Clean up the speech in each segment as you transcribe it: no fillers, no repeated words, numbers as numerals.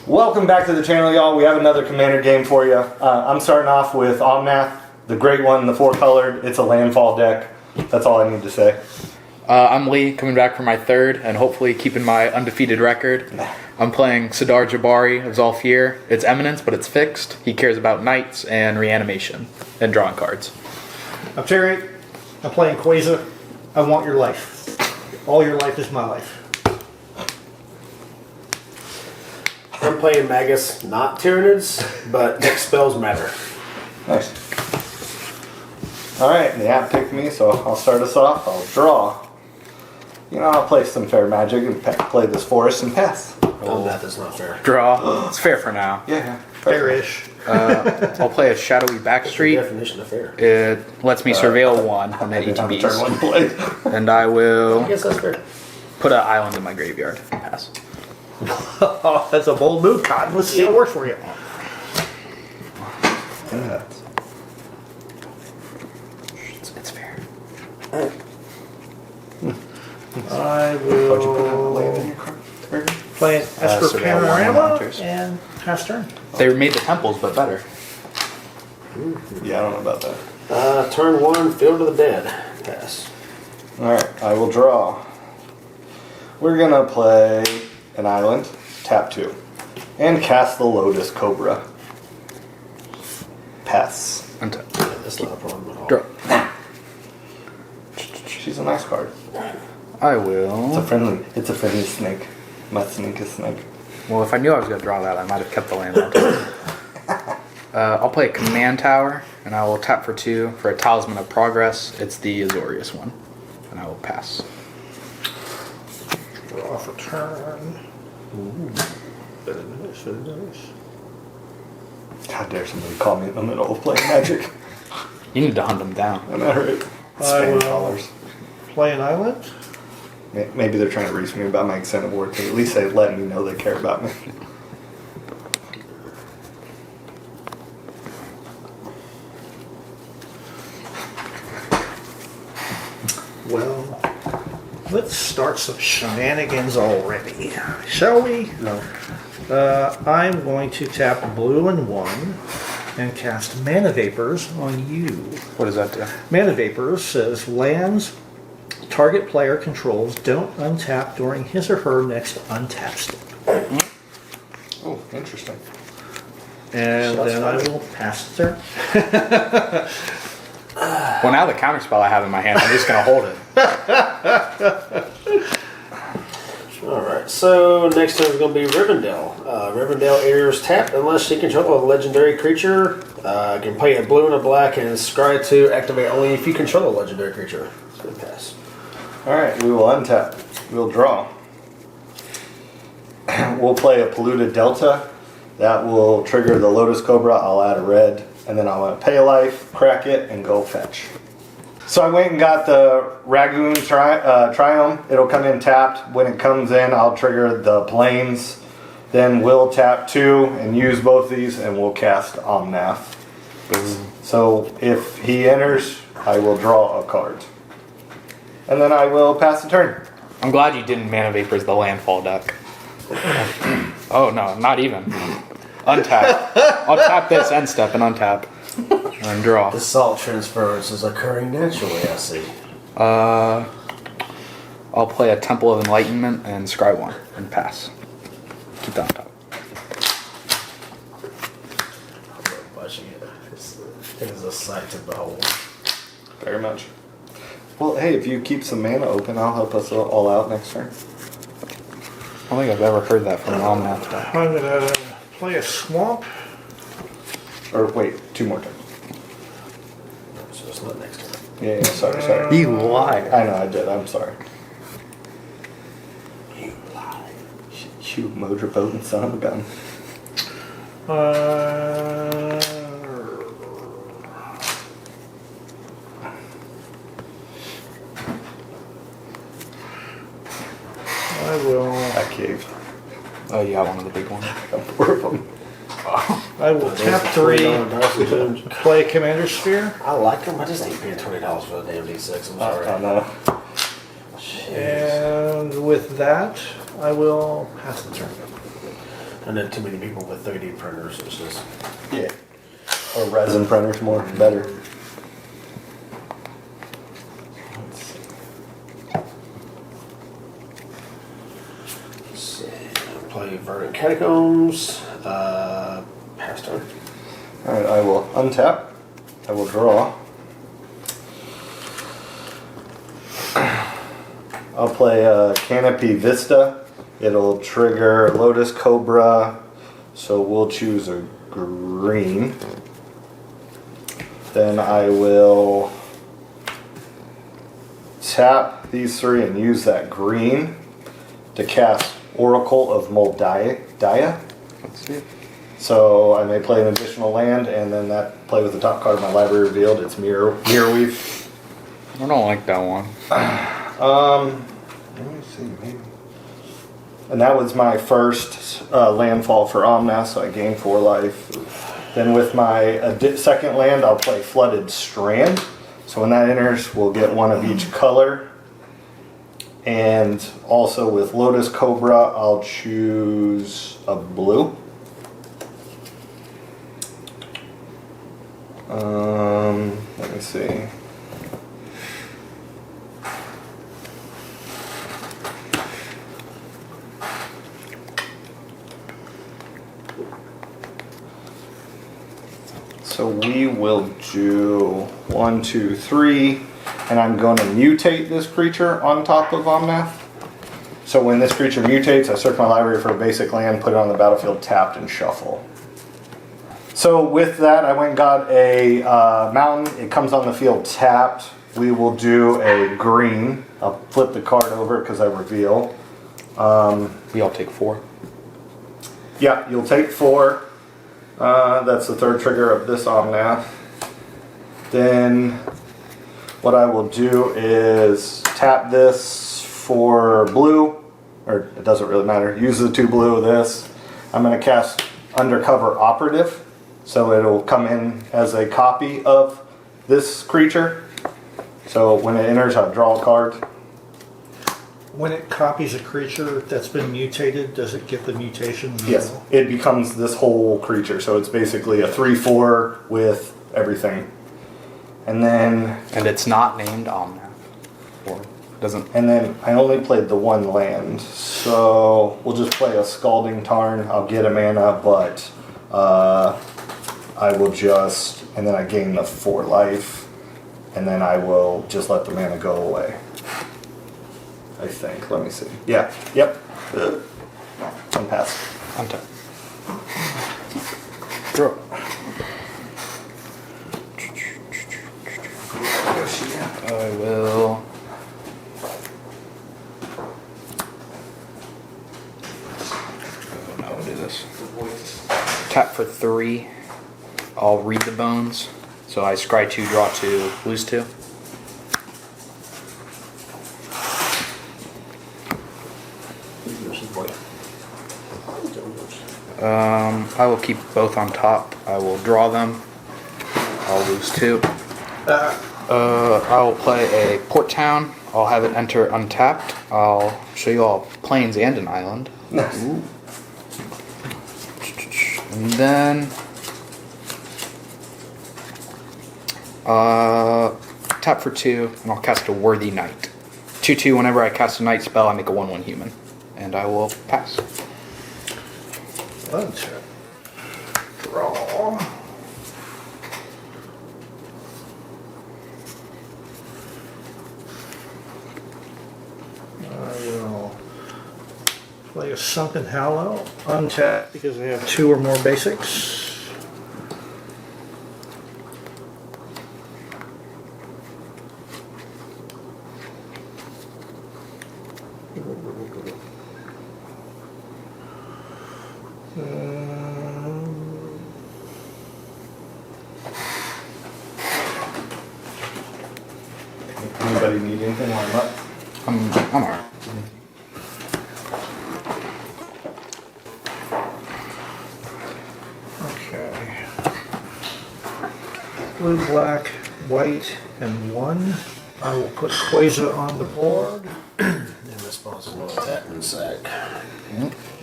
Welcome back to the channel, y'all. We have another Commander game for you. I'm starting off with Omnath, the great one, the 4-colored. It's a landfall deck. That's all I need to say. I'm Lee, coming back for my third, and hopefully keeping my undefeated record. I'm playing Sidar Jabari of Zhalfir. It's eminence, but it's fixed. He cares about knights and reanimation and drawing cards. I'm Terry. I'm playing Queza. I want your life. All your life is my life. I'm playing Magus, not Tyranids, but next spells matter. Nice. Alright, the app picked me, so I'll start us off. I'll draw. You know, I'll play some fair magic and play this forest and pass. Oh, that's not fair. Draw. It's fair for now. Yeah. Fair-ish. I'll play a shadowy backstreet. Definition of fair. It lets me surveil one on Every each time I beast. turn one play. And I will I guess that's fair. put an island in my graveyard. Pass. Oh, that's a bold move, Cotton. Let's see how it works for you. It's fair. I What'd you put on the land in will your card? play an Esper surveil one Panorama hunters. and pass turn. They made the temples, but better. Yeah, I don't know about that. Turn 1, Field of the Dead. Pass. Alright, I will draw. We're gonna play an island, tap 2, and cast the Lotus Cobra. Pass. Untap. Yeah, that's not a problem at all. Draw. She's a nice card. I It's will. a friendly snake. My snake is snake. Well, if I knew I was going to draw that, I might have kept the land. I'll play a command tower, and I will tap for 2 for a Talisman of Progress. It's the Azorius one, and I will pass. Draw for turn. Very nice, very nice. How dare somebody call me in the middle of playing Magic? You need to hunt them down. Am I right? I Spam will callers. play an island. Maybe they're trying to reach me about my extended warranty. At least they let me know they care about me. Well, let's start some shenanigans already, shall we? No. I'm going to tap blue and 1 and cast Mana Vapors on you. What does that do? Mana Vapors says lands target player controls don't untap during his or her next untap step. Oh, interesting. And Shots then I fired. will pass the turn. Well, now the counterspell I have in my hand, I'm just going to hold it. Alright, so next turn is going to be Rivendell. Rivendell enters tap unless she controls a legendary creature. Can play a blue and a black and scry 2, activate only if you control a legendary creature. Good pass. Alright, we will untap. We'll draw. We'll play a Polluted Delta. That will trigger the Lotus Cobra. I'll add a red. And then I'll pay a life, crack it, and go fetch. So I went and got the Ragoon Triome. It'll come in tapped. When it comes in, I'll trigger the Plains. Then we'll tap 2 and use both these, and we'll cast Omnath. So if he enters, I will draw a card. And then I will pass the turn. I'm glad you didn't Mana Vapors the landfall deck. Oh, no, not even. Untap. I'll tap this end step and untap. And draw. The salt transference is occurring naturally, I see. I'll play a Temple of Enlightenment and scry 1 and pass. Keep that on top. It is a sight to behold. Very much. Well, hey, if you keep some mana open, I'll help us all out next turn. I don't think I've ever heard that from an Omnath deck. I'm going to play a swamp. Or wait, 2 more turns. So it's not next turn. Yeah, sorry. You lied. I know I did, I'm sorry. You lie. You motor-potent son of a gun. I will. I caved. Oh, you got one of the big ones. I got 4 of them. I will tap 3 to play Commander Sphere. I like them. I just ain't paying $20 for the damn D6. I'm sorry. I know. Jeez. And with that, I will pass the turn. I know too many people with 3D printers. It's just Yeah. Or resin printers, more better. let's see. Play Verdant Catacombs. Pass turn. Alright, I will untap. I will draw. I'll play Canopy Vista. It'll trigger Lotus Cobra, so we'll choose a green. Then I will tap these three and use that green to cast Oracle of Moldiah. Let's see. So I may play an additional land, and then that play with the top card of my library revealed. It's Mirrorweave. I don't like that one. Let me see, maybe. And that was my first landfall for Omnath, so I gained 4 life. Then with my second land, I'll play Flooded Strand. So when that enters, we'll get one of each color. And also with Lotus Cobra, I'll choose a blue. Let me see. So we will do 1, 2, 3, and I'm going to mutate this creature on top of Omnath. So when this creature mutates, I search my library for a basic land, put it on the battlefield, tapped, and shuffle. So with that, I went and got a mountain. It comes on the field tapped. We will do a green. I'll flip the card over because I reveal. We all take 4. Yeah, you'll take 4. That's the third trigger of this Omnath. Then what I will do is tap this for blue, or it doesn't really matter. Use the 2 blue of this. I'm going to cast Undercover Operative, so it'll come in as a copy of this creature. So when it enters, I'll draw a card. When it copies a creature that's been mutated, does it get the mutation? Yes, it becomes this whole creature. So it's basically a 3/4 with everything. And then And it's not named Omnath. Or doesn't. And then I only played the 1 land, so we'll just play a Scalding Tarn. I'll get a mana, but I will just, and then I gain the 4 life, and then I will just let the mana go away. I think. Let me see. Yeah. Yep. Unpass. Untap. Draw. I will. Oh, no, what is this? Tap for 3. I'll read the bones. So I scry 2, draw 2, lose 2. I will keep both on top. I will draw them. I'll lose 2. I will play a Port Town. I'll have it enter untapped. I'll show you all plains and an island. Nice. Ooh. And then tap for 2, and I'll cast a Worthy Knight. 2/2. Whenever I cast a night spell, I make a 1/1 human, and I will pass. Untap. Draw. I will play a Sunken Hallow, untap because I have 2 or more basics. Anybody need anything while I'm up? I'm alright. Okay. Blue, black, white, and 1. I will put Queza on the board. And responsible attack and sack.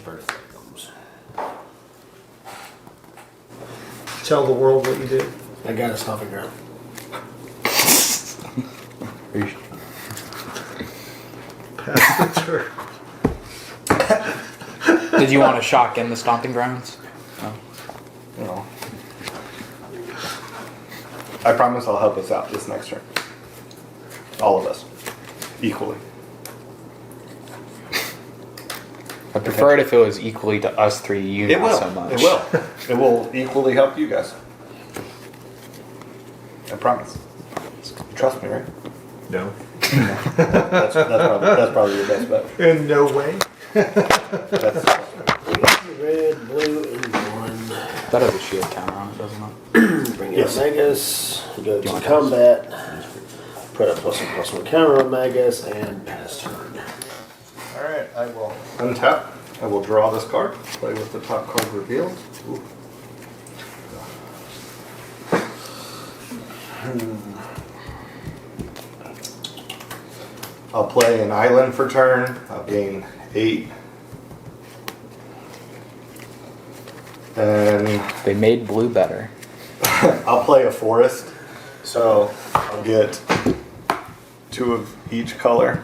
Vertical comes. Tell the world what you did. I got a stomping ground. Are you- Pass the turn. Did you want to shock in the stomping grounds? No. No. I promise I'll help us out this next turn. All of us. Equally. I prefer it if it was equally to us three. You It not will. so much. It will. It will equally help you guys. I promise. You trust me, right? No. That's probably your best bet. In no way. That's, Red, blue, and one. That has a shield counter on it, doesn't it? Bring Yes. in Magus. Go to want combat. Put a +1/+1 counter on Magus and pass turn. Alright, I will untap. I will draw this card. Play with the top card revealed. Ooh. I'll play an island for turn. I'll gain 8. And They made blue better. I'll play a forest. So I'll get 2 of each color.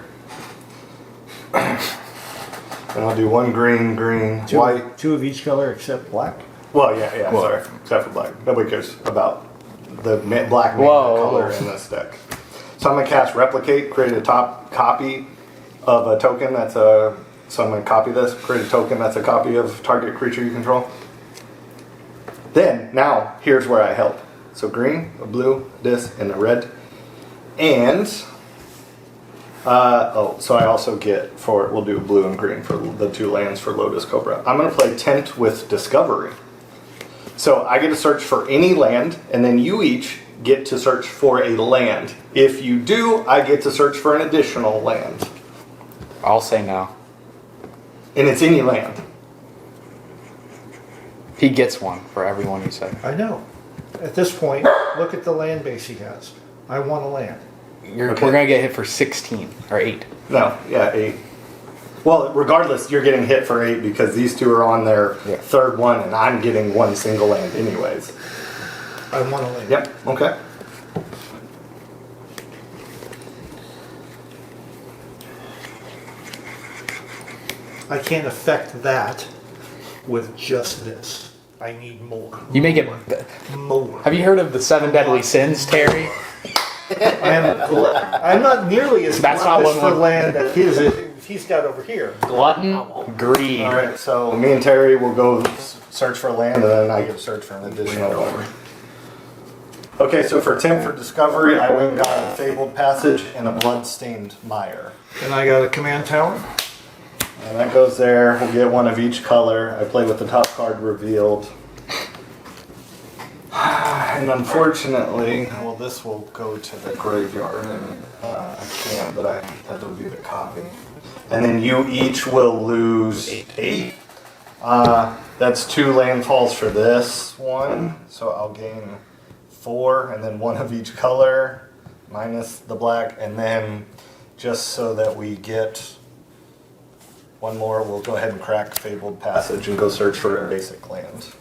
And I'll do 1 green, green, white. 2 of each color except black. Well, yeah, Well- sorry. Except for black. Nobody cares about the black main Whoa. color in this deck. So I'm going to cast Replicate, create a top copy of a token that's a... So I'm going to copy this, create a token that's a copy of target creature you control. Then, now, here's where I help. So green, a blue, this, and a red. And... so I also get we'll do blue and green for the 2 lands for Lotus Cobra. I'm going to play Tent with Discovery. So I get to search for any land, and then you each get to search for a land. If you do, I get to search for an additional land. I'll say no. And it's any land. He gets one for everyone you say. I know. At this point, look at the land base he has. I want a land. Okay. We're gonna get hit for 16 or 8. No, yeah, 8. Well, regardless, you're getting hit for 8 because these 2 are on their Yeah. third one, and I'm getting 1 single land anyways. I want a land. Yep, okay. I can't affect that with just this. I need more. You make it. More. Have you heard of the 7 deadly sins, Terry? I'm not nearly as That's not gluttonous one for land that he's got over here. Glutton, greed. Alright, so me and Terry will go search for land, and then I get to search for an additional one. Okay, so for Tim for Discovery, I went and got a Fabled Passage and a Bloodstained Mire. And I got a command tower. And that goes there. We'll get 1 of each color. I play with the top card revealed. And unfortunately, well, this will go to the graveyard. And, I can't, but that will be the copy. And then you each will lose 8. That's 2 landfalls for this one. So I'll gain 4, and then 1 of each color, minus the black. And then just so that we get 1 more, we'll go ahead and crack Fabled Passage and go search for a basic land.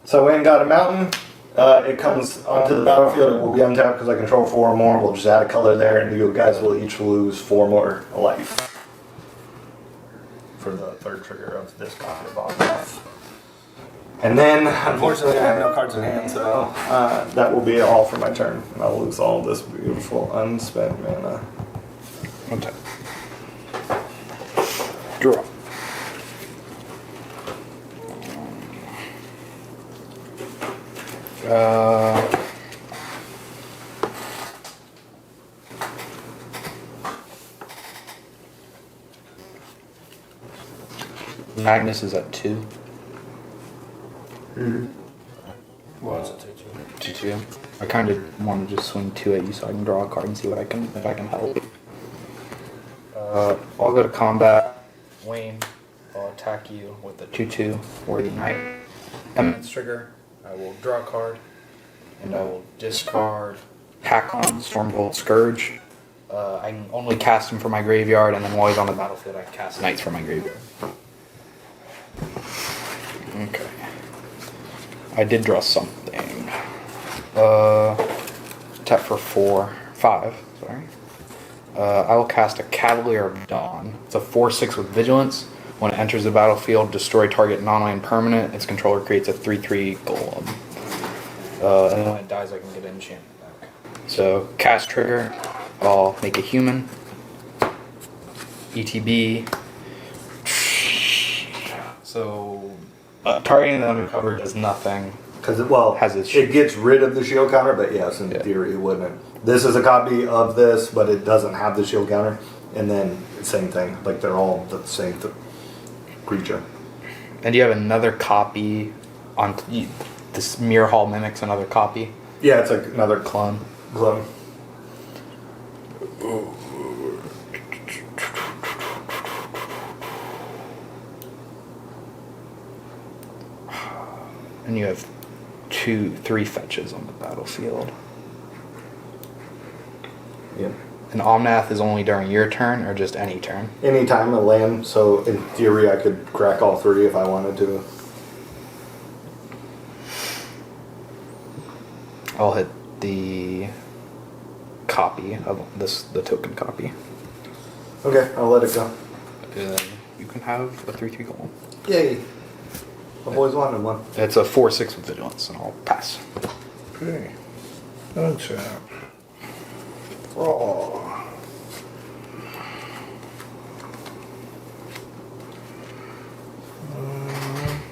So I went and got a mountain. It comes onto the battlefield. It will be untapped because I control 4 more. We'll just add a color there, and you guys will each lose 4 more life for the 3rd trigger of this copy of Omnath. And then, unfortunately, I have no cards in hand, so that will be all for my turn. And I'll lose all this beautiful unspent mana. One time. Draw. Magnus is at 2. What's it take you? 2. I kind of want to just swing 2 at you so I can draw a card and see what I can if I can help. I'll go to combat. Wayne, I'll attack you with a 2/2 Worthy Knight. Eminence trigger. I will draw a card, and I will discard Hakon, Stormbolt, Scourge. I can only cast him for my graveyard, and then while he's on the battlefield, I cast Knights for my graveyard. Okay. I did draw something. Tap for 5. Sorry. I will cast a Cavalier of Dawn. It's a 4/6 with Vigilance. When it enters the battlefield, destroy target non-land permanent. Its controller creates a 3/3 golem. And then when it dies, I can get an enchantment back. So, cast trigger. I'll make a human. ETB. So, targeting the undercover does nothing. Because Has its it gets rid of the shield counter, but yes, in theory it wouldn't. This is a copy of this, but it doesn't have the shield counter. And then same thing, like they're all the same creature. And you have another copy on this Mirror Hall mimics another copy. Yeah, it's like another Clone. clone. And you have 3 fetches on the battlefield. Yeah. And Omnath is only during your turn or just any turn? Anytime a land, so in theory I could crack all 3 if I wanted to. I'll hit the copy of the token copy. Okay, I'll let it go. You can have a 3/3 golem. Yay. I've always wanted one. It's a 4/6 with Vigilance, and I'll pass. Okay. Untap. Draw.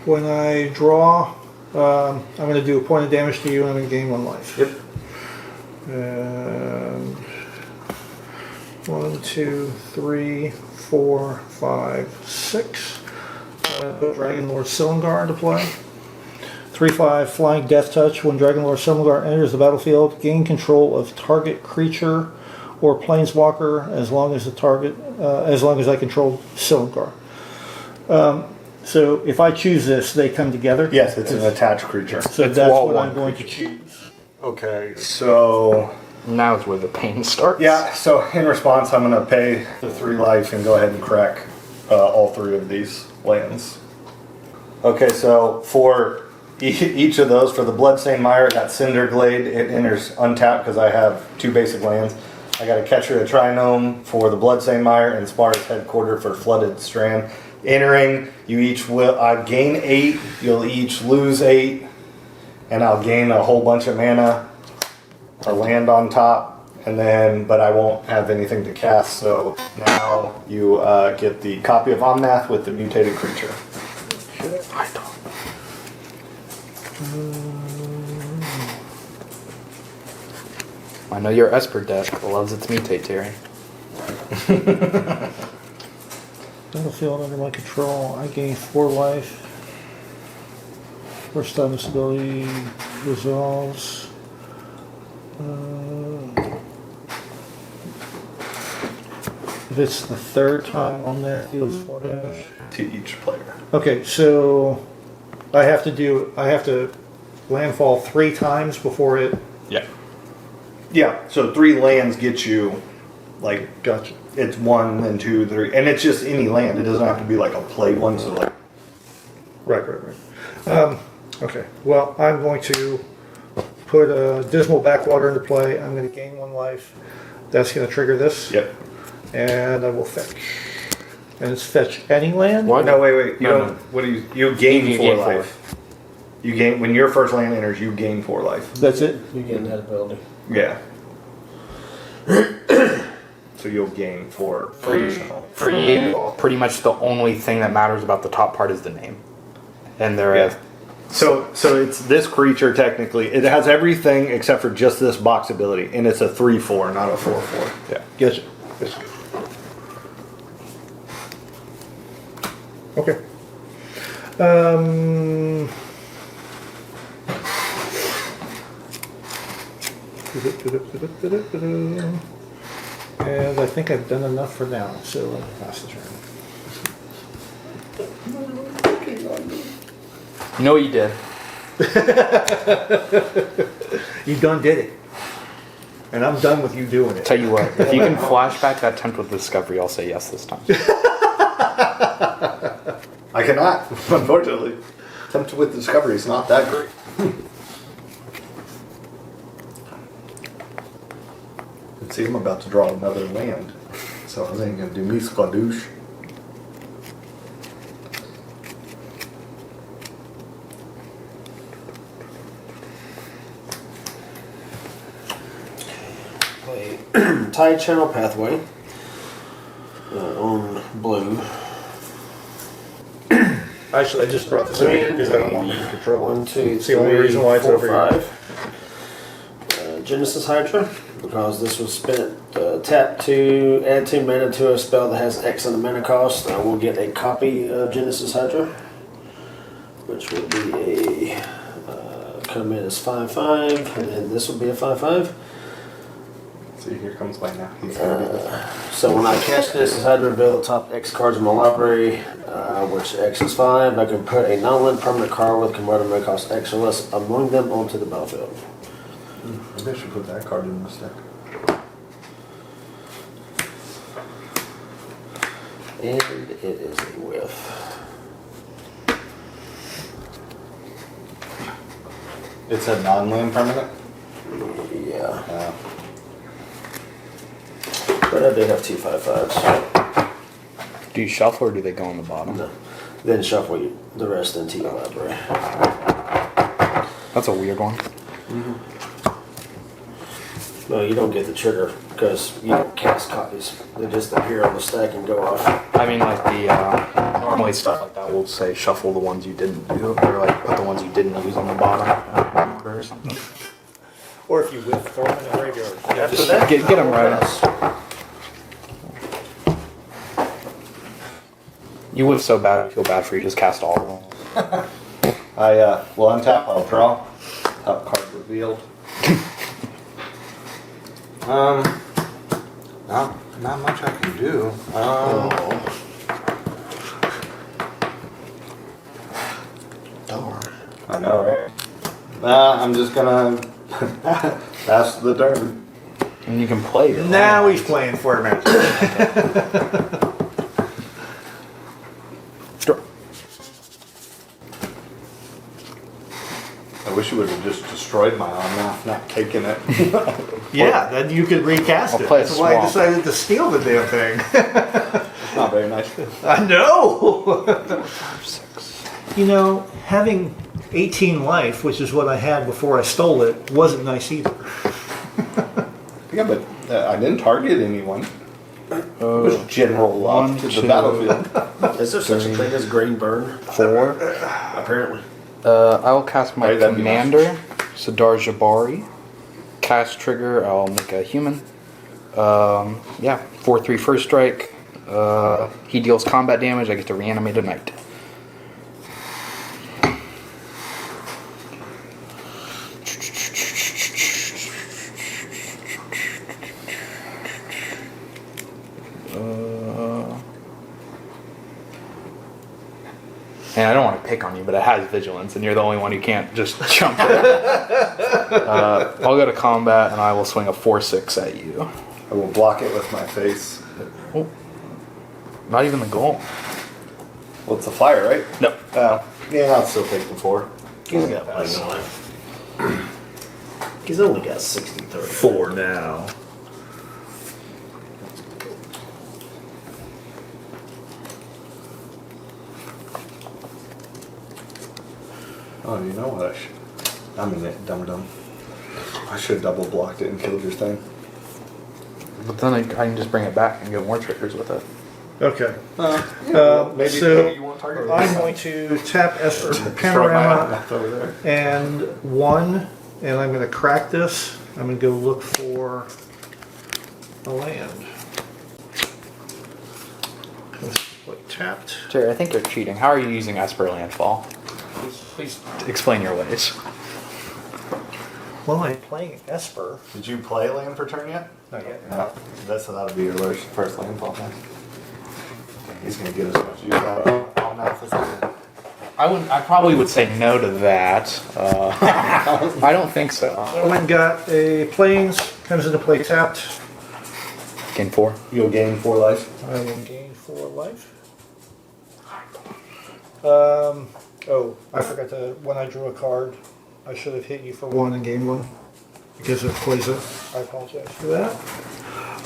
When I draw, I'm going to do a point of damage to you and I'm going to gain 1 life. Yep. And 1, 2, 3, 4, 5, 6. Put Dragon Lord Silumgar into play. 3/5 Flying Death Touch. When Dragon Lord Silumgar enters the battlefield, gain control of target creature or planeswalker as long as I control Silumgar. So if I choose this, they come together. Yes, it's an attached creature. So It's that's wall what one I'm going to choose. Okay, so Now is where the pain starts. yeah, so in response, I'm going to pay the 3 life and go ahead and crack all 3 of these lands. Okay, so for each of those, for the Bloodstained Mire, I got Cinderglade. It enters untapped because I have 2 basic lands. I got a Catcher of Trinome for the Bloodstained Mire and Sparta's Headquarter for Flooded Strand. Entering, you each will I gain 8. You'll each lose 8, and I'll gain a whole bunch of mana. A land on top, and then, but I won't have anything to cast, so now you get the copy of Omnath with the mutated creature. I don't. I know your Esper deck loves its mutate, Terry. Battlefield under my control. I gain 4 life. First time this ability resolves. If it's the 3rd time on there, it deals 4 damage. To each player. Okay, so I have to landfall 3 times before it. Yeah. Yeah, so 3 lands get you, like, Gotcha. it's 1 and 2, 3, and it's just any land. It doesn't have to be like a play one, so like. Right. Okay, well, I'm going to put a Dismal Backwater into play. I'm going to gain 1 life. That's going to trigger this. Yep. And I will fetch. And it's fetch any land? What? No, wait. You No, don't. no. What do you gain You 4 gain life? You gain when your first land enters. You gain 4 life. That's it? You get that ability. Yeah. So you'll gain 4 additional. For you, pretty much the only thing that matters about the top part is the name. And there is. So it's this creature technically. It has everything except for just this box ability, and it's a 3/4, not a 4/4. Yeah. Gotcha. That's good. Okay. And I think I've done enough for now, so I'll pass the turn. You know what you did? You done did it. And I'm done with you doing it. Tell you what, if you can flashback that Tempt with Discovery, I'll say yes this time. I cannot, unfortunately. Tempt with Discovery is not that great. See, I'm about to draw another land. So I ain't gonna do me skadoosh. Play Tide Channel Pathway on blue. Actually, I just brought this over here because I don't want to control it. 1, 2, It's the only reason why it's 4, over here. 5. Genesis Hydra, because this was spent tap to add 2 mana to a spell that has X on the mana cost. I will get a copy of Genesis Hydra, which will be a come in as 5/5, and then this will be a 5/5. See, here comes my now. He's gonna do this. So when I cast Genesis Hydra, reveal the top X cards in my library, which X is 5. I can put a non-land permanent card with converted mana cost X or less among them onto the battlefield. Maybe I should put that card in this deck. And it is a whiff. It's a non-land permanent? Yeah. Yeah. But I do have 2 5/5s. Do you shuffle or do they go on the bottom? No. Then shuffle the rest into your library. That's a weird one. No, you don't get the trigger because you don't cast copies. They just appear on the stack and go off. I mean, like the normally stuff like that will say shuffle the ones you didn't do, or like put the ones you didn't use on the bottom in order or something. Or if you whip, throw them in the graveyard. After that, Get them right. You whiff so bad, I feel bad for you. Just cast all of them. I will untap, I'll draw. Top card revealed. Not much I can do. Darn. I know, right? I'm just gonna pass the turn. And you can play your Now own. he's playing for a match. Draw. I wish you would have just destroyed my Omnath, not taken it. Yeah, then you could recast I'll it. play a That's why I swamp. decided to steal the damn thing. It's not very nice. I know! 5, 6. You know, having 18 life, which is what I had before I stole it, wasn't nice either. Yeah, but I didn't target anyone. It was general love 1, to 2, the battlefield. Is there such a thing as green burn? 4. Apparently. I will cast my Right, that'd be nice. commander, Sidar Jabari. Cast trigger, I'll make a human. Yeah, 4/3 first strike. He deals combat damage. I get to reanimate a knight. And I don't want to pick on you, but it has vigilance, and you're the only one who can't just jump it. I'll go to combat, and I will swing a 4/6 at you. I will block it with my face. Oh, not even the goal. Well, it's a flyer, right? No. Yeah, I'll still take the 4. He's got plenty of life. He's only got 60/30. 4 now. Oh, you know what? I'm in it, dum-dum. I should have double blocked it and killed your thing. But then I can just bring it back and get more triggers with it. Okay. Maybe so you won't target it. I'm going to tap Esper Destroy my Panorama Omnath over there. and 1, and I'm going to crack this. I'm going to go look for a land. Like tapped. Jerry, I think you're cheating. How are you using Esper Landfall? Please explain your ways. Well, I'm playing Esper. Did you play land for turn yet? Not yet. No. That'll be your first landfall then. He's gonna get as much use out of Omnath as I can. I probably would say no to that. I don't think so. I went and got a plains, comes into play tapped. Gain 4. You'll gain 4 life. I will gain 4 life. Oh, I forgot to, when I drew a card, I should have hit you for 1 and gained 1. because of Queza. I apologize for that.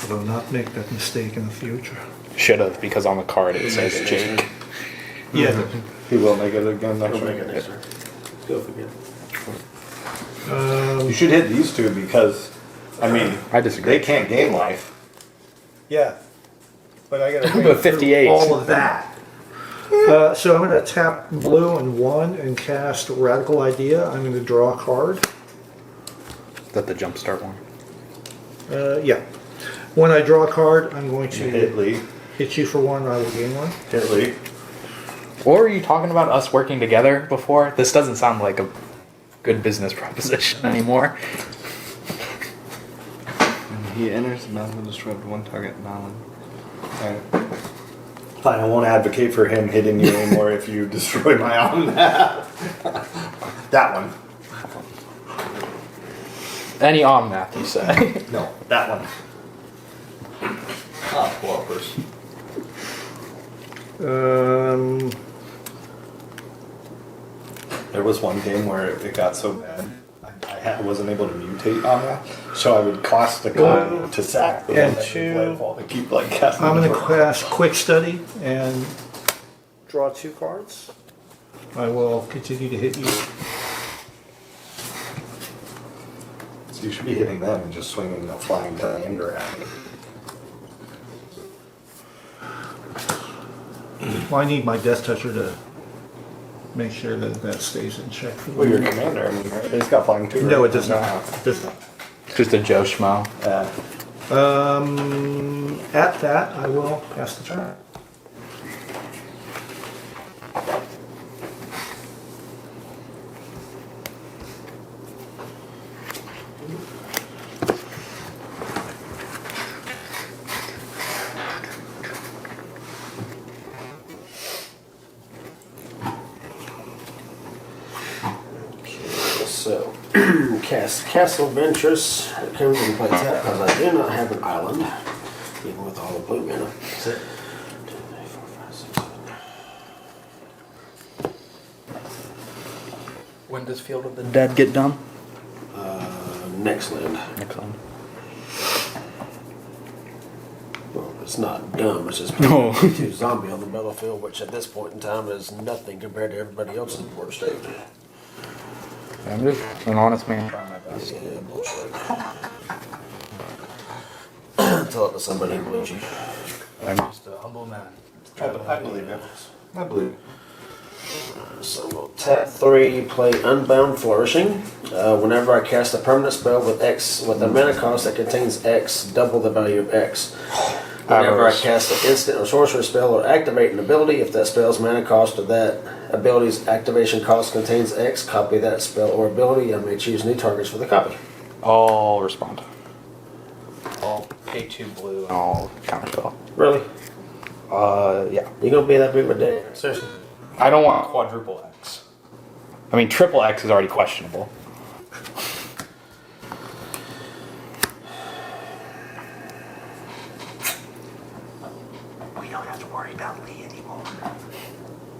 I will not make that mistake in the future. Should have, because on the card it says Jake. Yeah. He will make it again next Go make it week. next turn. Go forget. You should hit these two because, I mean, I disagree. they can't gain life. Yeah. But I gotta But 58. all of that. So I'm going to tap blue and 1 and cast Radical Idea. I'm going to draw a card. Is that the jumpstart one? Yeah. When I draw a card, I'm going You hit to Lee. hit you for 1, I will gain 1. Hit Lee. Or are you talking about us working together before? This doesn't sound like a good business proposition anymore. He enters the battlefield, destroy up to one target island. Alright. Fine, I won't advocate for him hitting you anymore if you destroy my Omnath. That one. Any Omnath, you say? No, that one. Ah, whoppers. There was one game where it got so bad I wasn't able to mutate on that, so I would cost a card to sack the And one that two. was landfall to keep like casting. I'm going to the cast Quick Study and draw 2 cards. I will continue to hit you. So you should be hitting them and just swinging the flying diameter at me. Well, I need my Death Toucher to make sure that that stays in check. For Well, your commander, I mean, he's got flying too. No, right? it does not. Does not. Just a Joe Schmo. At that, I will pass the turn. So, cast Castle Ventress. It comes into play tap because I do not have an island, even with all the blue mana. That's it. 2, 3, 4, 5, 6, 7. When does Field of the Dead get done? Next land. Next one. Well, it's not dumb. It's just No. two zombie on the battlefield, which at this point in time is nothing compared to everybody else's board state. I'm just an honest man trying my best. Yeah, bullshit. Tell it to somebody who believes you. I'm just a humble man. I believe it. I believe it. So we'll tap 3, play Unbound Flourishing. Whenever I cast a permanent spell with X with a mana cost that contains X, double the value of X. Whenever I cast an instant or sorcery spell or activate an ability, if that spell's mana cost or that ability's activation cost contains X, copy that spell or ability. I may choose new targets for the copy. I'll respond. I'll pay 2 blue and I'll counterspell. Really? Yeah. You gonna be that big of a dick? Seriously? I don't want quadruple X. I mean, triple X is already questionable. We don't have to worry about Lee anymore.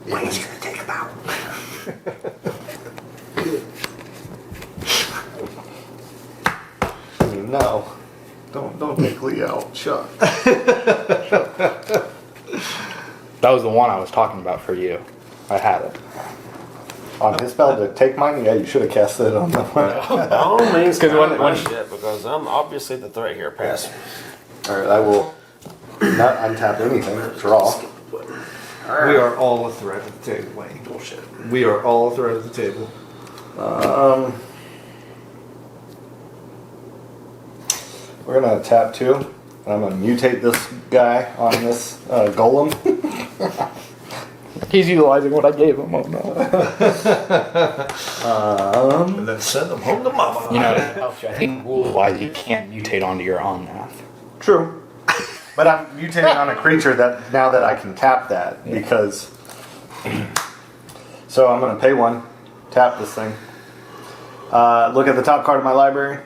Lee's going to take him out. I mean, no. Don't take Lee out. Shut. That was the one I was talking about for you. I had it. On his spell to take mine, yeah, you should have cast it on the one. By all means, 'Cause when- my when- shit, because I'm obviously the threat here. Pass. Alright, I will not untap anything. Draw. We are all a threat at the table, Wayne. Bullshit. We are all a threat at the table. We're gonna tap 2. And I'm gonna mutate this guy on this golem. He's utilizing what I gave him. Oh no. And then send them home to mama. You know, I think rule-wise you can't mutate onto your Omnath. True. But I'm mutating on a creature that now that I can tap that because. So I'm gonna pay 1, tap this thing. Look at the top card of my library.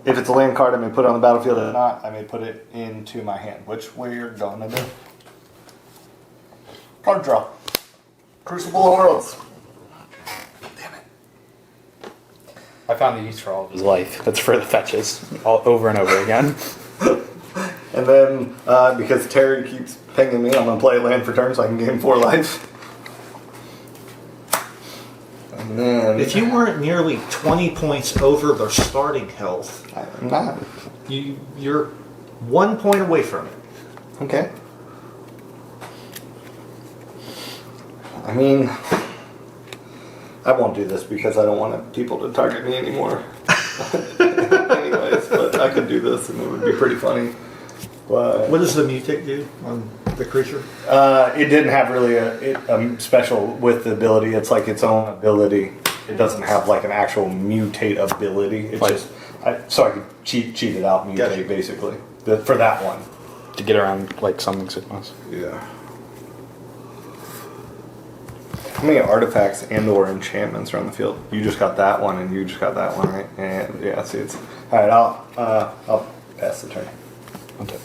If it's a land card, I may put it on the battlefield. If not, I may put it into my hand. Which we're gonna do. Card draw. Crucible of Worlds. Damn it. I found the use for all of his life. That's for the fetches, all over and over again. And then, because Terry keeps pinging me, I'm going to play land for turn so I can gain 4 life. And then... If you weren't nearly 20 points over their starting health, I'm not. you're 1 point away from it. Okay. I mean, I won't do this because I don't want people to target me anymore. Anyways, but I could do this and it would be pretty funny. But What does the mutate do on the creature? it didn't have really a special with the ability. It's like its own ability. It doesn't have like an actual mutate ability. It's just so I could cheat it out, mutate Gotcha. basically for that one. To get around like summoning sickness. Yeah. How many artifacts and/or enchantments are on the field? You just got that one, and you just got that one, right? And yeah, see, it's all right. I'll pass the turn. Okay.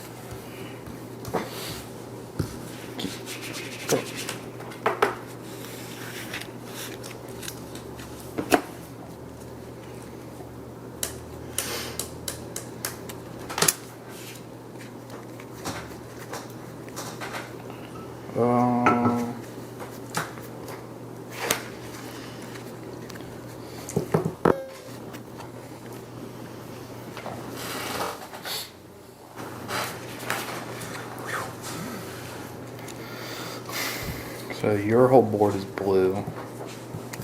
So your whole board is blue.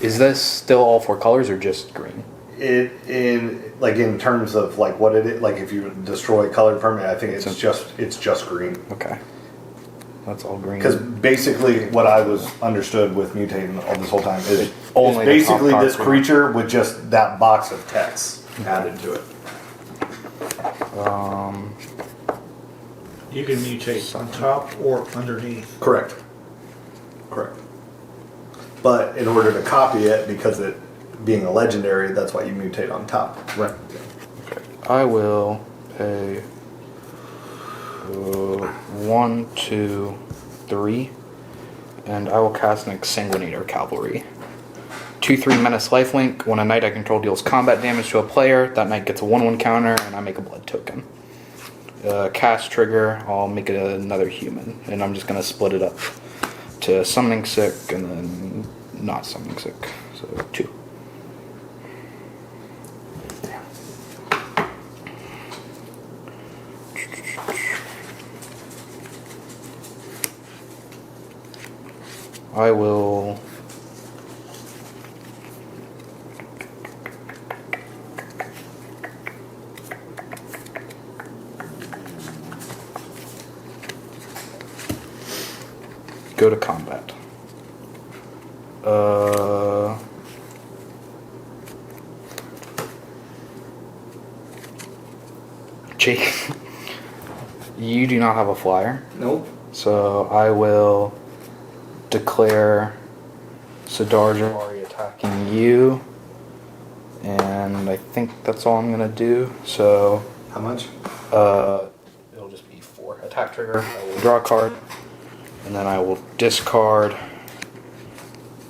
Is this still all 4 colors or just green? In terms of like what it is, like if you destroy colored permanent, I think it's just green. Okay. That's all green. Because basically, what I was understood with mutating all this whole time is only it's the top basically card this green. creature with just that box of text added to it. You can mutate on top or underneath. Correct. But in order to copy it, because it being a legendary, that's why you mutate on top. Right. I will pay 1, 2, 3, and I will cast an Exsanguinator Cavalry. 2/3 Menace Lifelink. When a knight I control deals combat damage to a player, that knight gets a 1/1 counter, and I make a blood token. Cast trigger, I'll make it another human, and I'm just going to split it up to summoning sick and then not summoning sick. So 2. I will go to combat. Jake, you do not have a flyer. Nope. So I will declare Sidar Jabari attacking you. And I think that's all I'm going to do. So How much? it'll just be 4. Attack trigger. I will draw a card. And then I will discard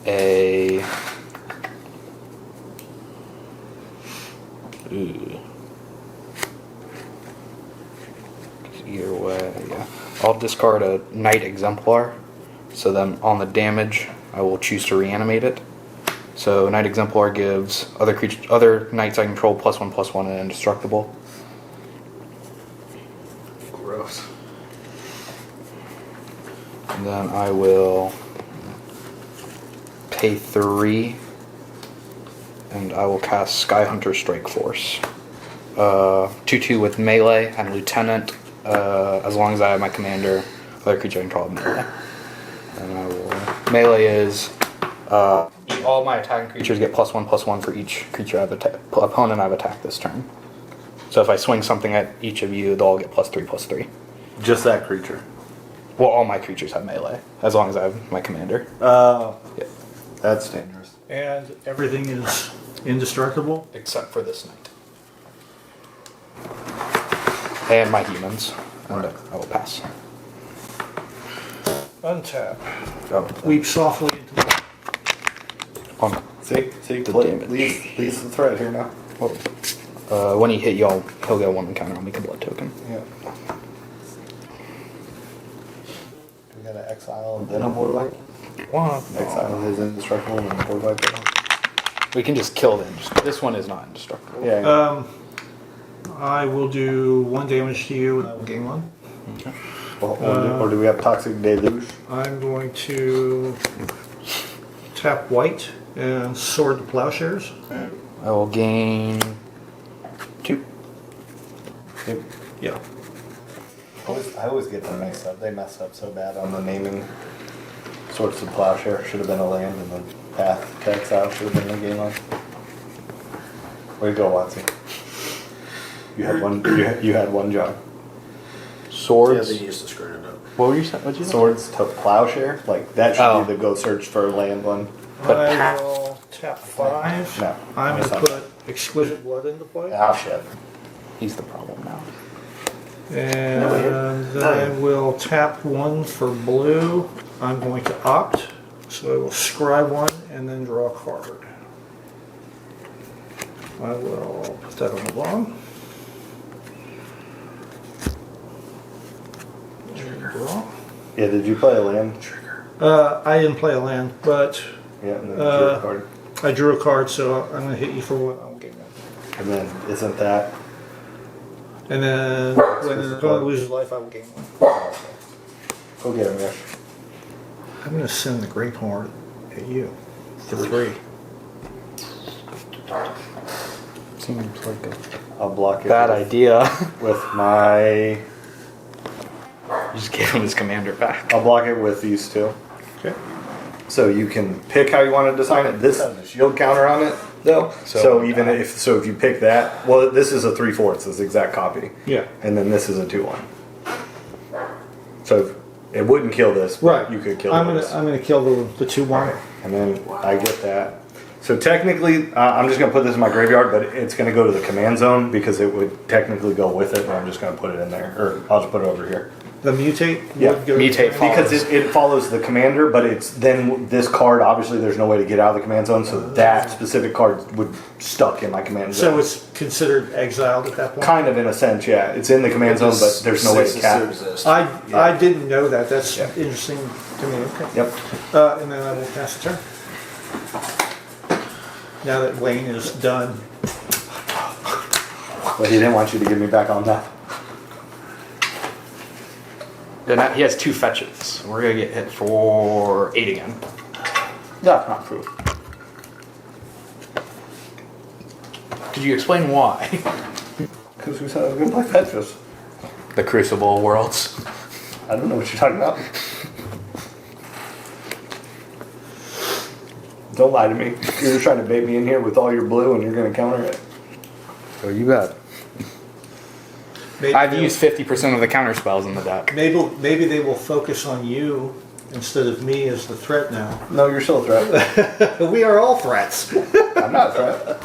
a... Ooh. Either way, yeah. I'll discard a Knight Exemplar. So then on the damage, I will choose to reanimate it. So Knight Exemplar gives other knights I control +1/+1 and indestructible. Gross. And then I will pay 3, and I will cast Sky Hunter Strike Force. 2/2 with melee and lieutenant. As long as I have my commander, other creature I control have melee. And I will. Melee is all my attacking creatures get +1/+1 for each creature opponent I've attacked this turn. So if I swing something at each of you, they'll all get +3/+3. Just that creature. Well, all my creatures have melee, as long as I have my commander. Oh, Yeah. that's dangerous. And everything is indestructible? Except for this knight. And my humans. And I will pass. Untap. Oh, Weep softly into the... See, The Clay damage. leads the thread here now. When he hit y'all, he'll get one encounter. I'll make a blood token. Yeah. We gotta exile and then a board wipe. What? Exile his indestructible and then board wipe it. We can just kill them. This one is not indestructible. Yeah. I will do 1 damage to you and I will gain 1. Okay. Or do we have Toxic Deluge? I'm going to tap white and sword the plowshares. I will gain 2. Yep. Yeah. I always get them mixed up. They messed up so bad on the naming. Swords to Plowshare should have been a land, and then Path to Exile should have been a game on. Way to go, Watsy. You had one. You had one job. Swords. Yeah, they used to screw it up. What were you saying? What'd you say? Swords to Plowshare, like that should Oh. be the go search for a land one. But I path. will tap 5. No, I'm that's going not to put Exquisite Blood into play. Ah shit. He's the problem now. And No, then I will tap 1 for blue. I'm going to opt. So I will scry 1 and then draw a card. I will put that on the bottom. Draw. Yeah, did you play a land? I didn't play a land, but Yeah, and then you drew a card. I drew a card, so I'm going to hit you for 1. I'll gain that. And then isn't that? And then when the opponent loses life, I will gain 1. Go get him, Yash. I'm going to send the Great Horn at you. For 3. Seems like a I'll block it. bad idea. with my. You just gave him his commander back. I'll block it with these two. Okay. So you can pick how you want to design it. This has a shield counter on it, though. So even if you pick that, well, this is a 3/4. This exact copy. Yeah. And then this is a 2/1. So it wouldn't kill this, but Right. you could kill I'm this. gonna kill the 2/1. And then I get that. So technically, I'm just going to put this in my graveyard, but it's going to go to the command zone because it would technically go with it, and I'm just going to put it in there. Or I'll just put it over here. The mutate. Yeah, would go mutate to- Because it follows the commander, but it's then this card, obviously there's no way to get out of the command zone, so that specific card would stuck in my command zone. So it's considered exiled at that point. Kind of in a sense, yeah. It's in the command zone, but there's no way to cap it. Exist. I Yeah. didn't know that. That's Yeah. interesting to me. Okay. Yep. And then I will pass the turn. Now that Wayne is done. But he didn't want you to give me back on that. He has 2 fetches. We're gonna get hit for 8 again. Yeah, not true. Could you explain why? Because we said I was going to play fetches. The Crucible Worlds. I don't know what you're talking about. Don't lie to me. You're just trying to bait me in here with all your blue and you're going to counter it. So you bet. Maybe I've they'll- used 50% of the counter spells in the deck. Maybe they will focus on you instead of me as the threat now. No, you're still a threat. We are all threats. I'm not a threat.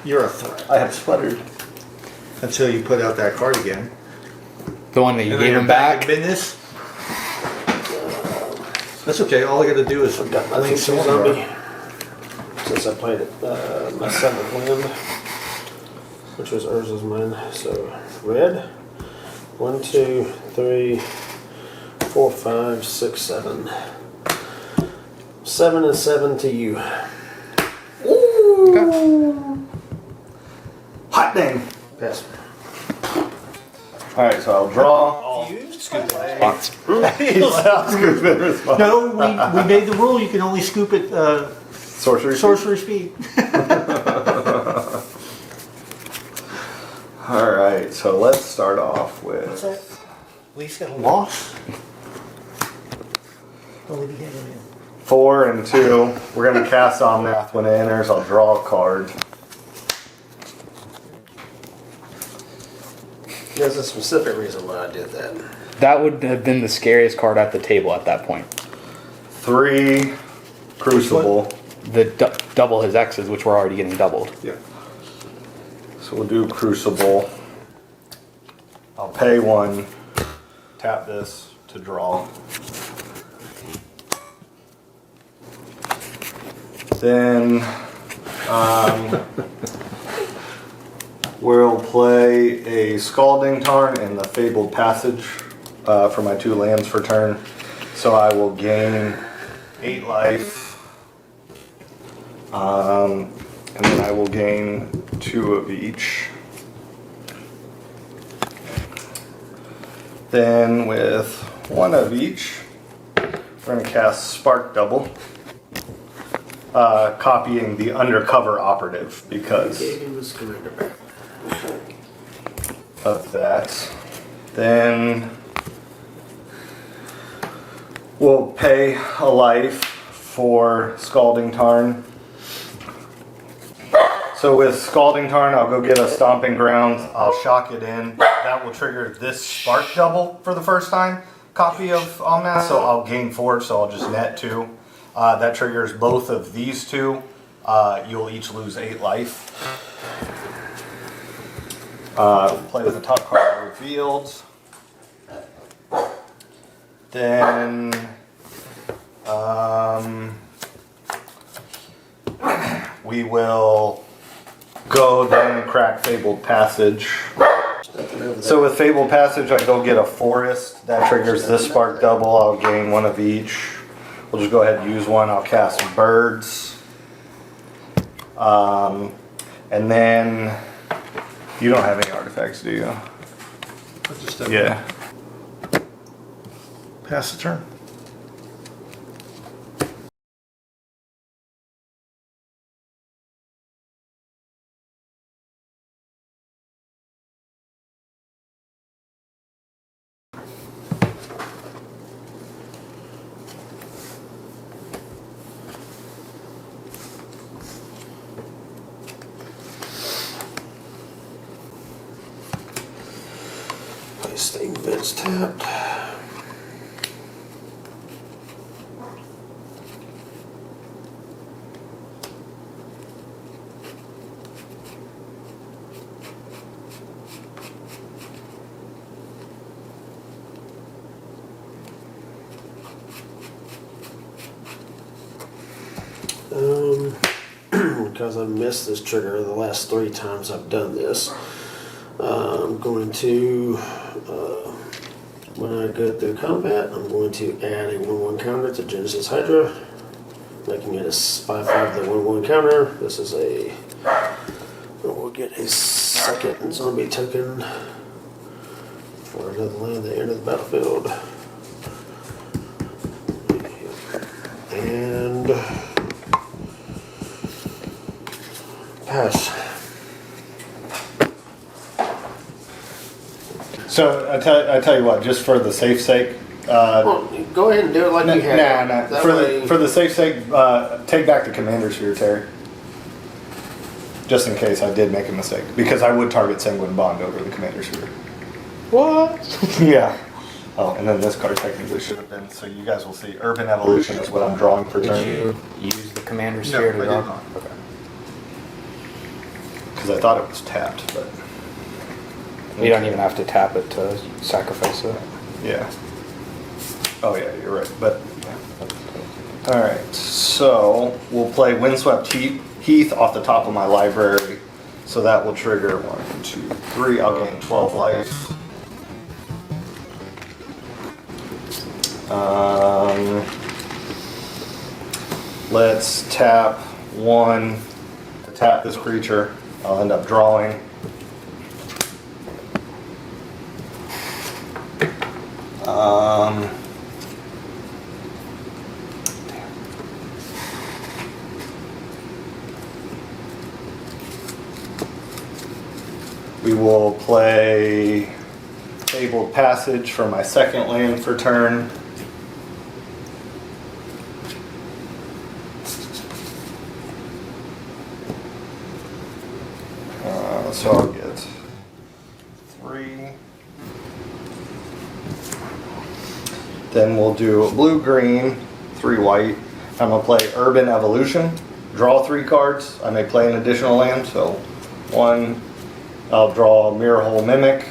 You're a threat I have sputtered. until you put out that card again. The one that you And then gave you're him back back. in business. That's okay. All I got to do is I've got my link zombie someone. since I played it, my 7th land, which was Urza's mine. So red, 1, 2, 3, 4, 5, 6, 7. 7 and 7 to you. Hot dang. Pass. Alright, so I'll draw. Spots. Response. No, we made the rule. You can only scoop at Sorcery. sorcery speed. Alright, so let's start off What's with. that? Least got a loss. What would you get in? 4 and 2. We're going to cast Omnath. When it enters, I'll draw a card. There's a specific reason why I did that. That would have been the scariest card at the table at that point. 3 Crucible. The double his X's, which were already getting doubled. Yeah. So we'll do Crucible. I'll pay 1. Tap this to draw. Then We'll play a Scalding Tarn and the Fabled Passage for my 2 lands for turn. So I will gain 8 life. And then I will gain 2 of each. Then with 1 of each, we're going to cast Spark Double. Copying the Undercover Operative because Gave him his commander back. of that. Then we'll pay a life for Scalding Tarn. So with Scalding Tarn, I'll go get a Stomping Grounds. I'll shock it in. That will trigger this Spark Double for the first time copy of Omnath. So I'll gain 4, so I'll just net 2. That triggers both of these 2. You'll each lose 8 life. Play with the top card revealed. Then we will go then crack Fabled Passage. So with Fabled Passage, I go get a Forest. That triggers this Spark Double. I'll gain 1 of each. We'll just go ahead and use 1. I'll cast Birds. And then you don't have any artifacts, do you? Yeah. Pass the turn. Sting Vents tapped. Because I missed this trigger the last 3 times I've done this, I'm going to, when I go through combat, I'm going to add a 1/1 counter to Genesis Hydra, making it a 5/5 the 1/1 counter. This is a, we'll get a second zombie token for another land at the end of the battlefield. And pass. So I tell you what, just for the safe sake. Well, go ahead and do it like you have. Nah. That For way- the safe sake, take back the Commander Sphere, Terry. Just in case I did make a mistake, because I would target Sanguine Bond over the Commander Sphere. What? Yeah. Oh, and then this card technically should have been. So you guys will see. Urban Evolution is what I'm drawing for Did turn. you use the commander sphere to I draw? did not. Okay. Because I thought it was tapped, but You don't even have to tap it to sacrifice it. yeah. Oh yeah, you're right. But all right, so we'll play Windswept Heath off the top of my library. So that will trigger 1, 2, 3. I'll gain 12 life. Let's tap 1 to tap this creature. I'll end up drawing. We will play Fabled Passage for my second land for turn. So I'll get 3. Then we'll do blue-green, 3 white. I'm going to play Urban Evolution. Draw 3 cards. I may play an additional land, so 1. I'll draw Mirror Hole Mimic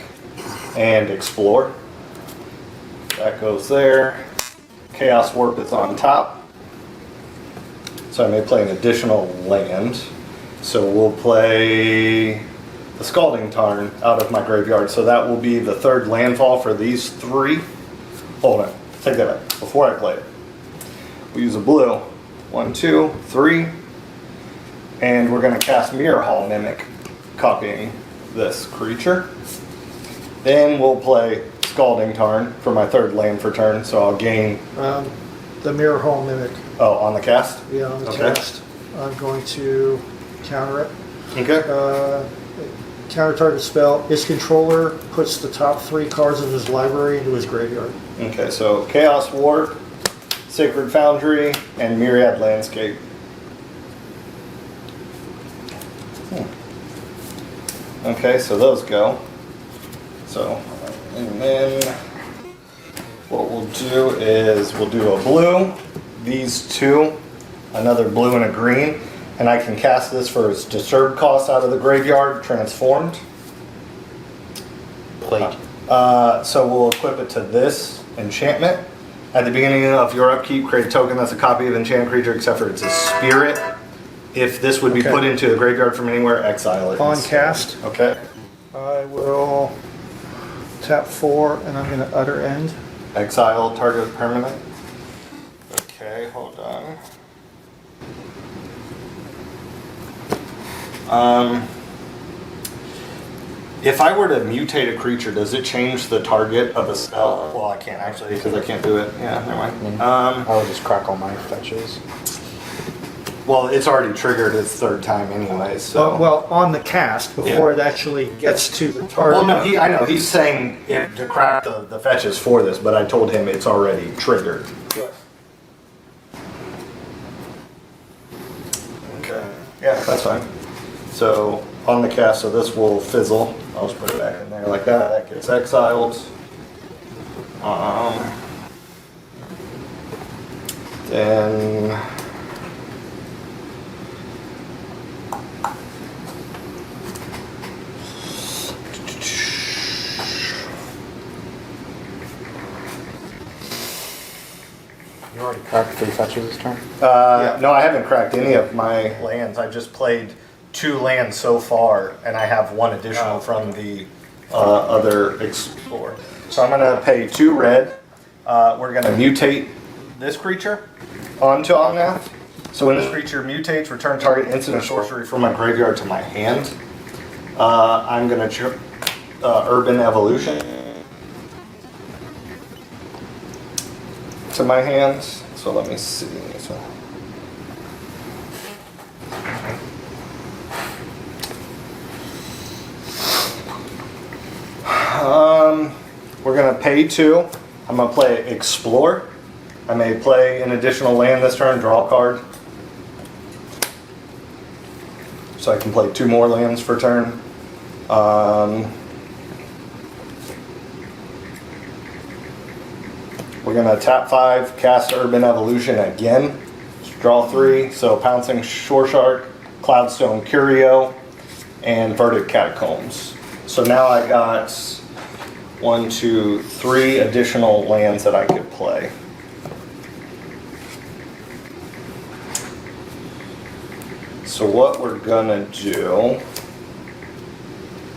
and Explore. That goes there. Chaos Warp is on top. So I may play an additional land. So we'll play the Scalding Tarn out of my graveyard. So that will be the third landfall for these three. Hold on, take that back. Before I play it, we'll use a blue. 1, 2, 3. And we're going to cast Mirror Hall Mimic, copying this creature. Then we'll play Scalding Tarn for my third land for turn, so I'll gain. The Mirror Hall Mimic. Oh, on the cast? Yeah, on the Okay. cast. I'm going to counter it. Okay. Counter target spell. His controller puts the top 3 cards of his library into his graveyard. Okay, so Chaos Warp, Sacred Foundry, and Myriad Landscape. Okay, so those go. So, and then what we'll do is we'll do a blue, these two, another blue and a green, and I can cast this for its disturb cost out of the graveyard, transformed. Plague. So we'll equip it to this enchantment. At the beginning of your upkeep, create a token that's a copy of an enchanted creature except for it's a spirit. If this would be Okay. put into the graveyard from anywhere, exile it. On instead. cast. Okay. I will tap 4 and I'm going to utter end. Exile target permanent. Okay, hold on. If I were to mutate a creature, does it change the target of a spell? Well, I can't actually because I can't do it. Yeah, never mind. I would just crack all my fetches. Well, it's already triggered its third time anyway, so. Well, on the cast, before Yeah. it actually gets to the target. Well, no, I know. He's saying to crack the fetches for this, but I told him it's already triggered. Okay. Yeah, that's fine. So, on the cast, so this will fizzle. I'll just put it back in there like that. That gets exiled. Then... You already cracked 3 fetches this turn? No, I haven't cracked any of my lands. I just played 2 lands so far, and I have 1 additional from the other Explorer. So I'm going to pay 2 red. We're going to mutate this creature onto Omnath. So when this creature mutates, return target instant or sorcery from my graveyard to my hand. I'm going to Urban Evolution to my hand. So let me see. So, we're gonna pay 2. I'm gonna play Explore. I may play an additional land this turn, draw a card. So I can play 2 more lands per turn. We're gonna tap 5, cast Urban Evolution again. Draw 3, so Pouncing Shore Shark, Cloudstone Curio, and Verdict Catacombs. So now I got 1, 2, 3 additional lands that I could play. So what we're gonna do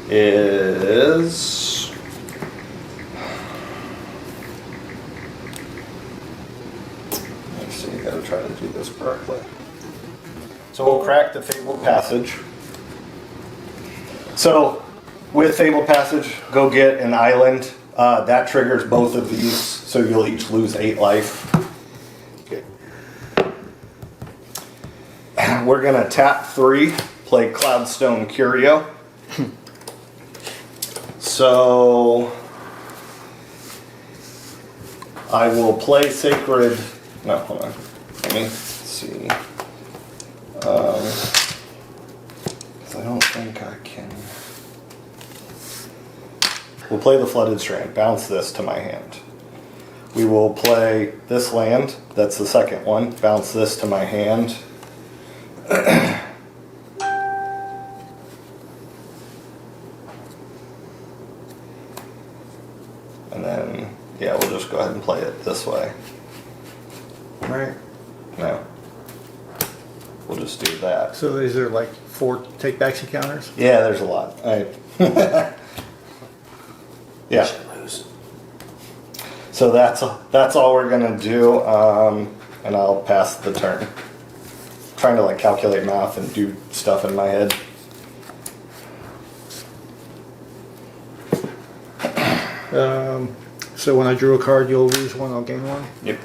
is let's see, I gotta try to do this correctly. So we'll crack the Fabled Passage. So with Fabled Passage, go get an island. That triggers both of these, so you'll each lose 8 life. We're gonna tap 3, play Cloudstone Curio. So I will play Sacred. No, hold on. Let me see. 'Cause I don't think I can. We'll play the Flooded Strand. Bounce this to my hand. We will play this land. That's the second one. Bounce this to my hand. And then, yeah, we'll just go ahead and play it this way. Right. No. We'll just do that. So these are like 4 take backs encounters. Yeah, there's a lot. Yeah. Lose. So that's all we're gonna do, and I'll pass the turn. Trying to like calculate math and do stuff in my head. So when I drew a card, you'll lose 1, I'll gain 1. Yep.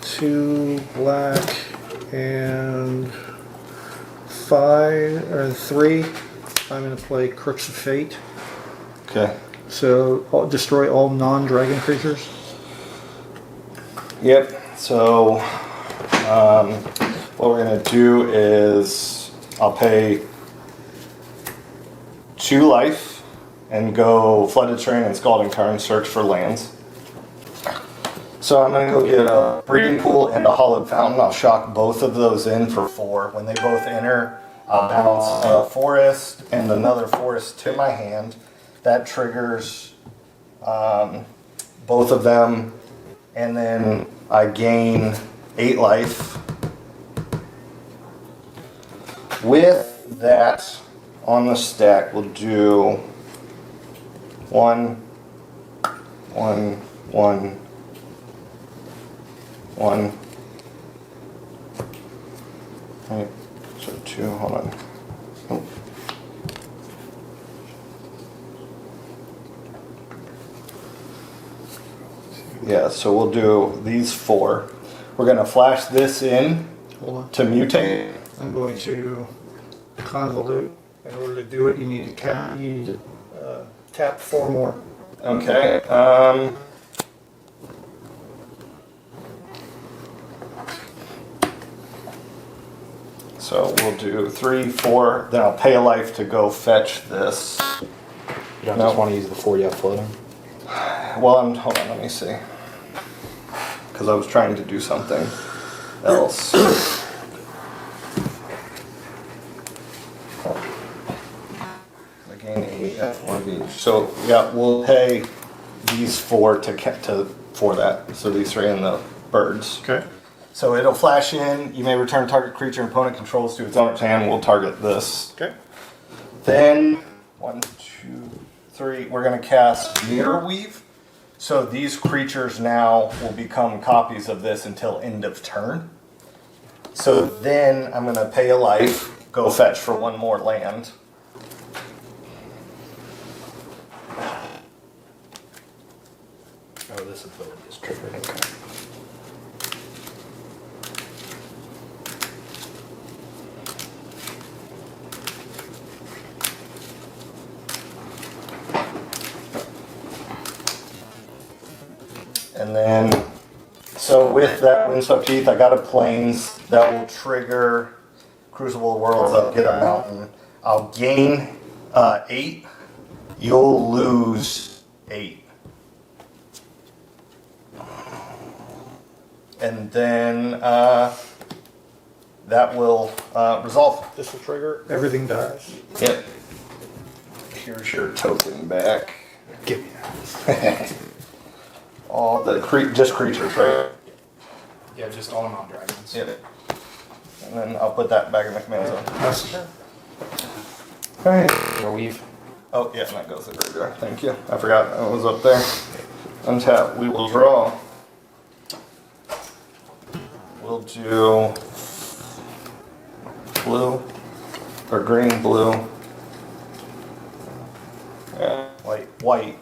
Two black and 5 or 3. I'm going to play Crooks of Fate. Okay. So destroy all non-dragon creatures. Yep. So what we're gonna do is I'll pay 2 life and go Flooded Terrain and Scalding Tarn, search for lands. So I'm gonna go get a Breeding Pool and a Hollowed Fountain. I'll shock both of those in for 4. When they both enter, I'll bounce a forest and another forest to my hand. That triggers both of them, and then I gain 8 life. With that on the stack, we'll do 1, 1, 1, 1. Right, so 2, hold on. Oh. Yeah, so we'll do these 4. We're gonna flash this in Hold on. to mutate. I'm going to convolute. In order to do it, you need to tap 4 more. Okay. So we'll do 3, 4. Then I'll pay a life to go fetch this. You don't No. just want to use the 4 you have floating? Well, hold on, let me see. Because I was trying to do something else. Again, 8, one of each. So yeah, we'll pay these 4 for that. So these 3 and the birds. Okay. So it'll flash in. You may return target creature and opponent controls to its owner's hand. We'll target this. Okay. Then 1, 2, 3. We're gonna cast Mirror Weave. So these creatures now will become copies of this until end of turn. So then I'm gonna pay a life, go fetch for 1 more land. Oh, this ability is triggered. Okay. And then, so with that Windswept Heath, I got a Plains that will trigger Crucible of Worlds. I'll get a mountain. I'll gain 8. You'll lose 8. And then that will resolve. This will trigger. Everything dies. Yep. Here's your token back. Give me that. All the just creatures, right? Yeah, just all non-dragons. Yep. And then I'll put that back in the command zone. Alright. Your weave. Oh, yeah, and that goes to the graveyard. Thank you. I forgot that was up there. Untap. We will draw. We'll do blue or green, blue. Yeah, white,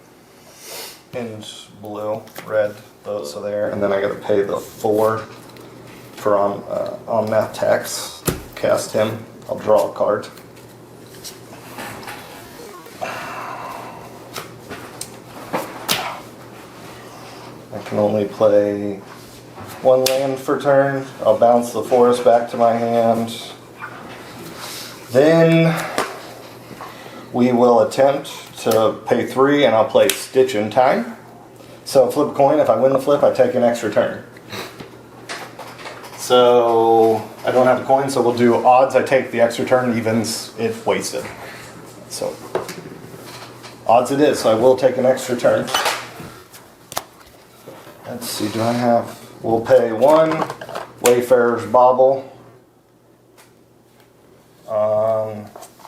and blue, red. Those are there, and then I got to pay the 4 for Omnath tax. Cast him. I'll draw a card. I can only play 1 land per turn. I'll bounce the forest back to my hand. Then we will attempt to pay 3, and I'll play Stitch in Time. So flip a coin. If I win the flip, I take an extra turn. So I don't have a coin, so we'll do odds. I take the extra turn. Evens, it's wasted. So odds it is. So I will take an extra turn. Let's see, do I have... We'll pay 1 Wayfarer's Bauble.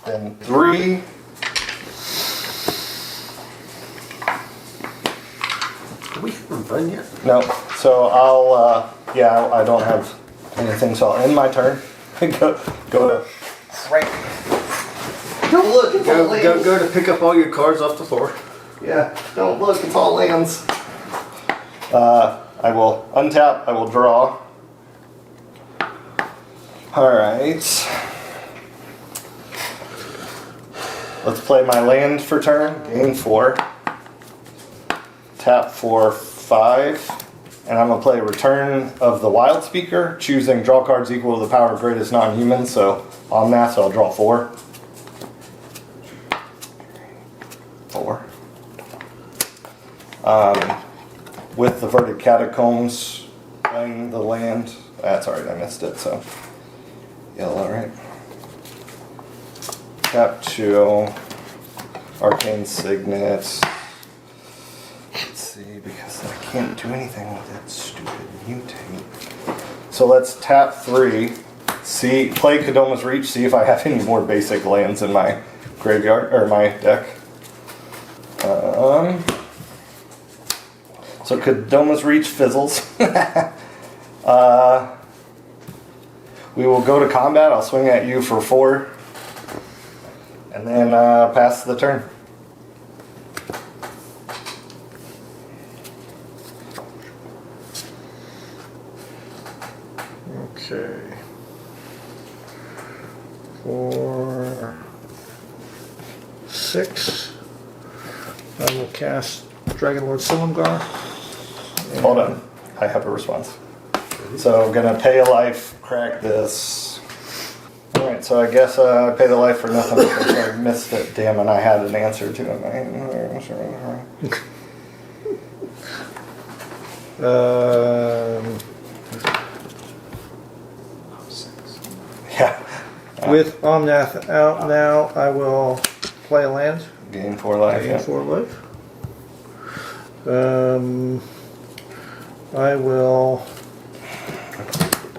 Then 3. Are we having fun yet? No, so I'll, yeah, I don't have anything, so I'll end my turn. go to... Don't look, it's all lands. Go to pick up all your cards off the floor. Yeah, don't look, it's all lands. I will untap, I will draw. Alright. Let's play my land for turn, gain 4. Tap for 5. And I'm going to play Return of the Wild Speaker, choosing draw cards equal to the power of greatest non-human, so Omnath, so I'll draw 4. 4. With the Verdant Catacombs, playing the land. That's alright, I missed it, so yellow, right? Tap 2. Arcane Signet. Let's see, because I can't do anything with that stupid mutate. So let's tap 3. See, play Kodoma's Reach, see if I have any more basic lands in my graveyard, or my deck. So Kodoma's Reach fizzles. We will go to combat. I'll swing at you for 4. And then pass the turn. Okay. 4, 6. I will cast Dragon Lord Silumgar. Hold on. I have a response. So I'm going to pay a life, crack this. Alright, so I guess I paid a life for nothing because I missed it. Damn, and I had an answer to it. Yeah. With Omnath out now, I will play a land. Gain 4 life. Gain Yeah. 4 life. I will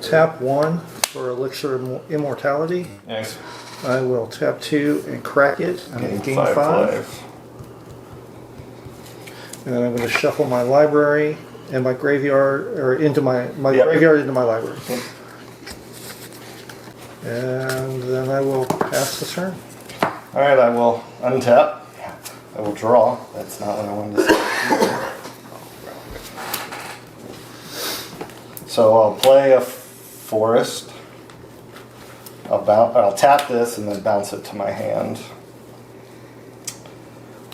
tap 1 for Elixir of Immortality. Nice. I will tap 2 and crack it. And gain 5. life. And then I'm going to shuffle my library and my graveyard, or into my Yep. graveyard into my library. Yep. And then I will pass the turn. Alright, I will untap. I will draw. That's not what I wanted to say. So I'll play a forest. I'll tap this and then bounce it to my hand.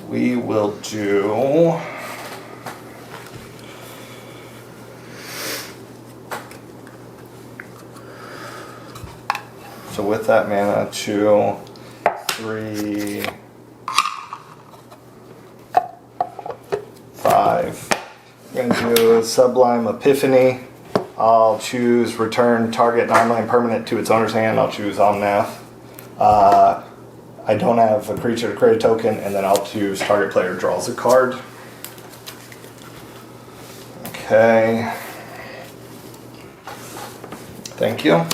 We will do... So with that mana, 2, 3, 5. I'm going to do Sublime Epiphany. I'll choose return target non-land permanent to its owner's hand. I'll choose Omnath. I don't have a creature to create a token, and then I'll choose target player draws a card. Okay. Thank you.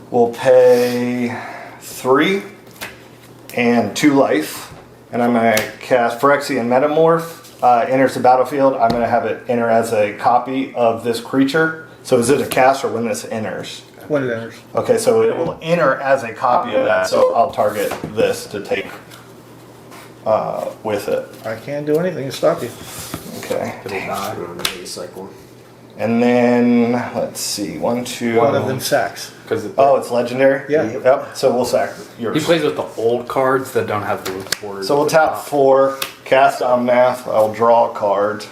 We'll pay 3 and 2 life. And I'm going to cast Phyrexian Metamorph. Enters the battlefield. I'm going to have it enter as a copy of this creature. So is it a cast or when this enters? When it enters. Okay, so it will enter as a copy of that. So I'll target this to take with it. I can't do anything to stop you. Okay. It'll die. Maybe cycle. And then, let's see. 1, 2. One of them sacks. Because Oh, it's legendary? Yeah. Yep. So we'll sack yours. he plays with the old cards that don't have the borders. So we'll tap 4, cast Omnath, I'll draw a card.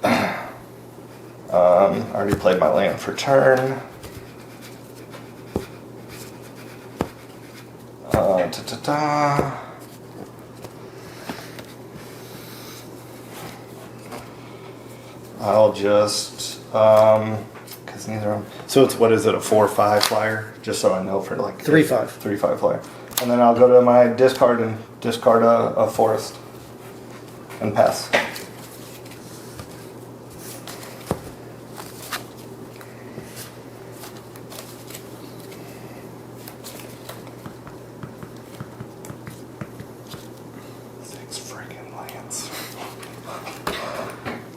I already played my land for turn. I'll just, because neither of them. So it's, what is it, a 4/5 flyer? Just so I know for like 3/5. 3/5 flyer. and then I'll go to my discard and discard a forest and pass.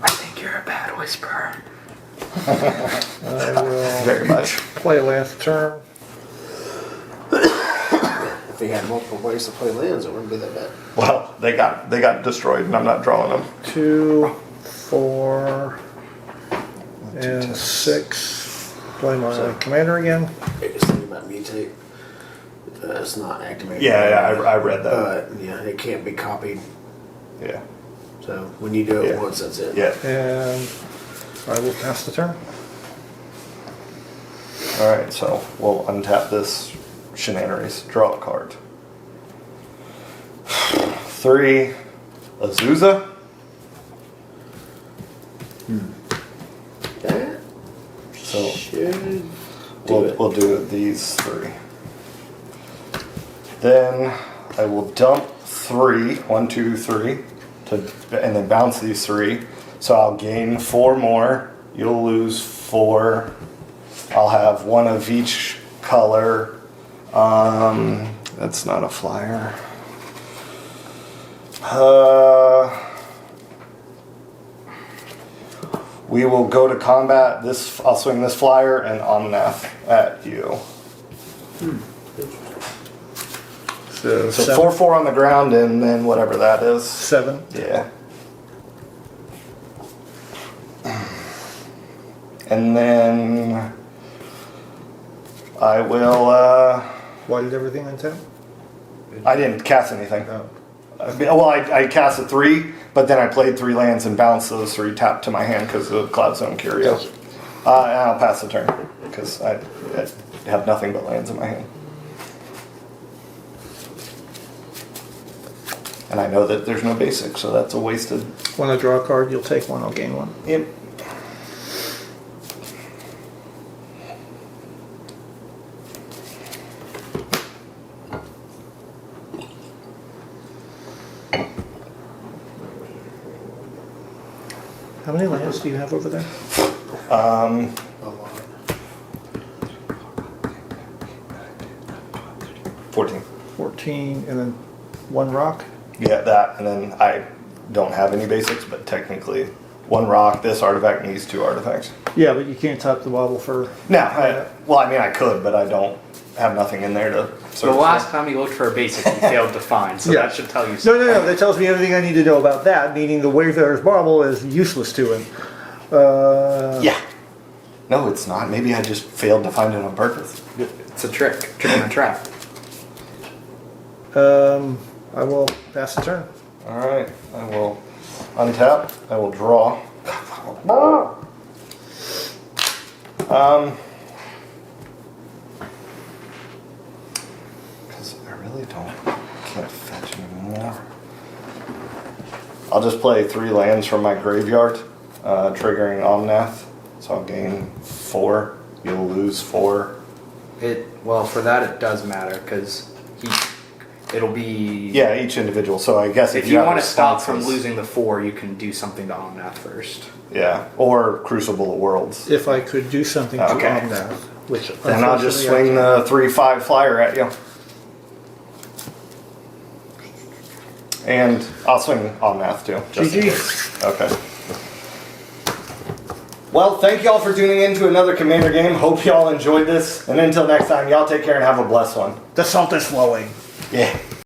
I think you're a bad whisperer. I will Very much. play a last turn. If he had multiple ways to play lands, it wouldn't be that bad. Well, they got destroyed, and I'm not drawing them. 2, 4, and 6. Play my commander again. Biggest thing about mutate, it's not activated. Yeah, I read that. But yeah, it can't be copied. Yeah, So when you do it Yeah. once, that's it. yeah. And I will pass the turn. All right, so we'll untap this shenanigans. Draw a card. 3, Azusa. That So should do it. we'll do these 3. Then I will dump 3, 1, 2, 3, and then bounce these 3. So I'll gain 4 more. You'll lose 4. I'll have 1 of each color. That's not a flyer. We will go to combat. I'll swing this flyer and Omnath at you. So, So 4/4 on the ground, and then whatever that is. 7. Yeah. And then I will. Why did everything untap? I didn't cast anything. Oh. Well, I cast a 3, but then I played 3 lands and bounced those 3 tapped to my hand because of Cloud Zone Curio. Yes. And I'll pass the turn because I have nothing but lands in my hand. And I know that there's no basic, so that's a wasted. When I draw a card, you'll take 1, I'll gain 1. Yep. How many lands do you have over there? A lot. 14. 14, and then 1 rock? Yeah, that, and then I don't have any basics, but technically 1 rock, this artifact, and these 2 artifacts. Yeah, but you can't top the bottle for... No, I could, but I don't have nothing in there to The search last for. time you looked for a basic, you failed to find, so Yeah. that should tell you No, something. no, no, that tells me everything I need to know about that, meaning the Wayfarer's Bauble is useless to him. Yeah. No, it's not. Maybe I just failed to find it on purpose. It's a trick and a trap. I will pass the turn. Alright, I will untap. I will draw. Because I really can't fetch anymore. I'll just play 3 lands from my graveyard, triggering Omnath. So I'll gain 4. You'll lose 4. Well, for that it does matter because it'll be. Yeah, each individual. So I guess If you have want to stop from responses- losing the 4, you can do something to Omnath first. Yeah, or Crucible of Worlds. If I could do something to Okay. Omnath, which Then I'll just unfortunately swing I the 3/5 flyer at you. And I'll swing Omnath too. just in GG. case. Okay. Well, thank y'all for tuning in to another Commander game. Hope y'all enjoyed this. And until next time, y'all take care and have a blessed one. The salt is flowing. Yeah.